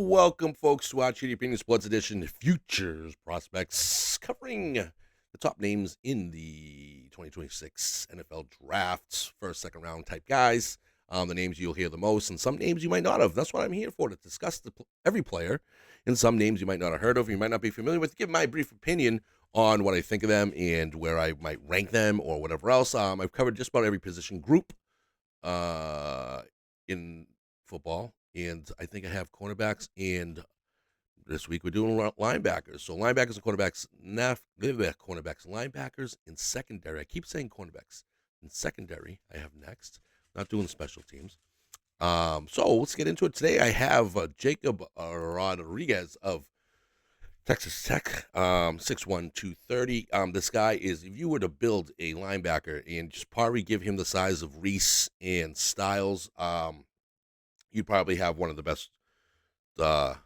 Welcome, folks, to our Cheaty Opinion Sports Edition Futures Prospects, covering the top names in the 2026 NFL Drafts, first, second round type guys, the names you'll hear the most, and some names you might not have. That's what I'm here for, to discuss every player, and some names you might not have heard of, you might not be familiar with, give my brief opinion on what I think of them and where I might rank them or whatever else. I've covered just about every position group in football, and I think I have cornerbacks, and this week we're doing linebackers. So linebackers and cornerbacks, cornerbacks, linebackers, and secondary. I keep saying cornerbacks. And secondary, I have next. Not doing special teams. So let's get into it. Today I have Jacob Rodriguez of Texas Tech, 6'1", 230. This guy is, if you were to build a linebacker and just probably give him the size of Reese and Styles, you'd probably have one of the best linebacker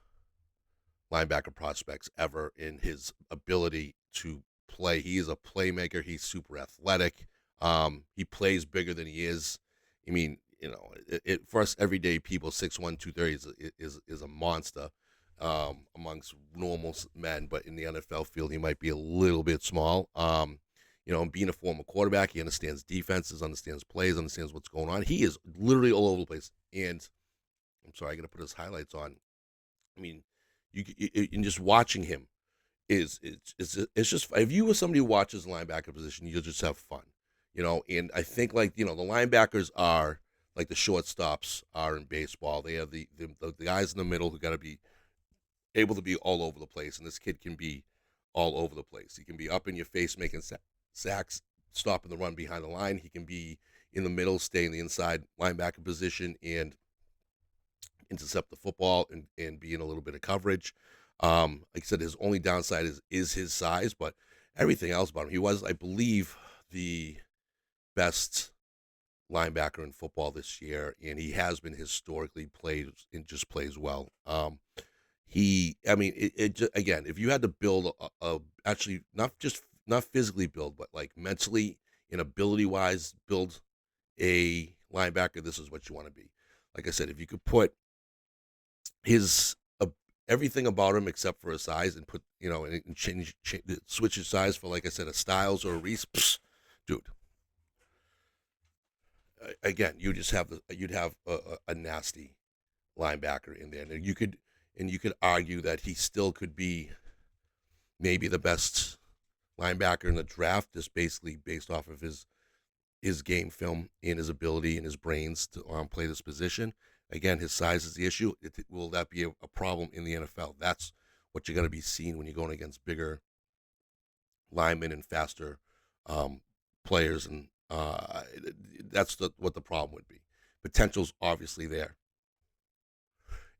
prospects ever in his ability to play. He is a playmaker. He's super athletic. He plays bigger than he is. I mean, for us everyday people, 6'1", 230 is a monster amongst normal men, but in the NFL field, he might be a little bit small. Being a former quarterback, he understands defenses, understands plays, understands what's going on. He is literally all over the place. And I'm sorry, I got to put his highlights on. I mean, you in just watching him it's just, if you were somebody who watches linebacker position, you'll just have fun, And I think, the linebackers are like the shortstops are in baseball. They have the guys in the middle who got to be able to be all over the place, and this kid can be all over the place. He can be up in your face making sacks, stopping the run behind the line. He can be in the middle, stay in the inside linebacker position, and intercept the football and be in a little bit of coverage. Like I said, his only downside is his size, but everything else about him. He was, I believe, the best linebacker in football this year, and he has been historically played and just plays well. Again, if you had to build actually not physically build, but like mentally and ability wise, build a linebacker, this is what you want to be. Like I said, if you could put his everything about him except for his size and put and switch his size for, like I said, a Styles or a Reese, dude. Again, you'd have a nasty linebacker in there, and you could argue that he still could be maybe the best linebacker in the draft, just basically based off of his game film and his ability and his brains to play this position. Again, his size is the issue. Will that be a problem in the NFL? That's what you're going to be seeing when you're going against bigger linemen and faster players, and that's what the problem would be. Potential's obviously there.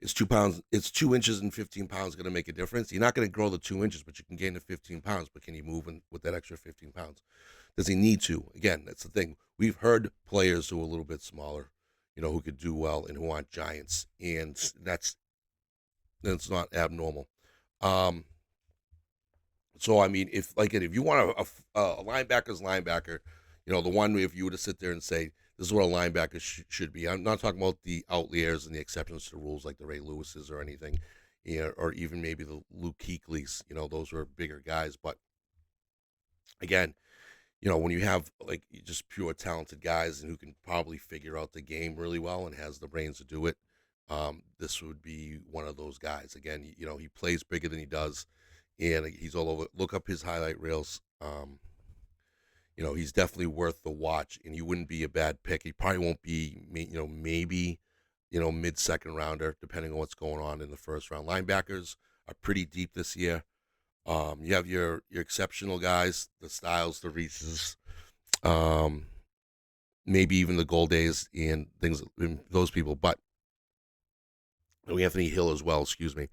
It's 2 pounds. It's 2 inches and 15 pounds going to make a difference. You're not going to grow the 2 inches, but you can gain the 15 pounds. But can you move with that extra 15 pounds? Does he need to? Again, that's the thing. We've heard players who are a little bit smaller, who could do well and who aren't giants, and that's not abnormal. So I mean, if you want a linebacker's linebacker, the one, if you were to sit there and say this is what a linebacker should be. I'm not talking about the outliers and the exceptions to the rules like the Ray Lewises or anything, or even maybe the Luke Kuechly's. Those were bigger guys, but again, when you have just pure talented guys and who can probably figure out the game really well and has the brains to do it, this would be one of those guys. Again, he plays bigger than he does, and he's all over. Look up his highlight reels. He's definitely worth the watch, and he wouldn't be a bad pick. He probably won't be, maybe, mid-second rounder, depending on what's going on in the first round. Linebackers are pretty deep this year. You have your exceptional guys, the Styles, the Reeses, maybe even the Gold Days and things, those people. But Anthony Hill as well, excuse me.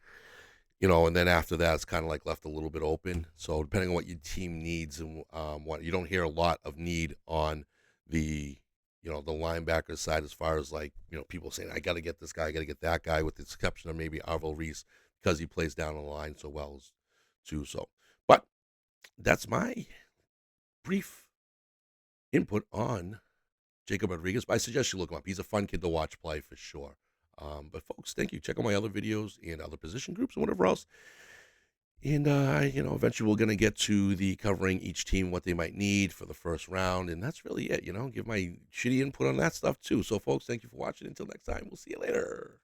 And then after that, it's kind of left a little bit open. So depending on what your team needs and what, you don't hear a lot of need on the the linebacker side, as far as people saying I got to get this guy, I got to get that guy, with the exception of maybe Arvil Reese, because he plays down the line so well too. So, but that's my brief input on Jacob Rodriguez. But I suggest you look him up. He's a fun kid to watch play for sure. But folks, thank you. Check out my other videos and other position groups and whatever else. And eventually we're gonna get to the covering each team what they might need for the first round, and that's really it. Give my shitty input on that stuff too. So, folks, thank you for watching. Until next time, we'll see you later.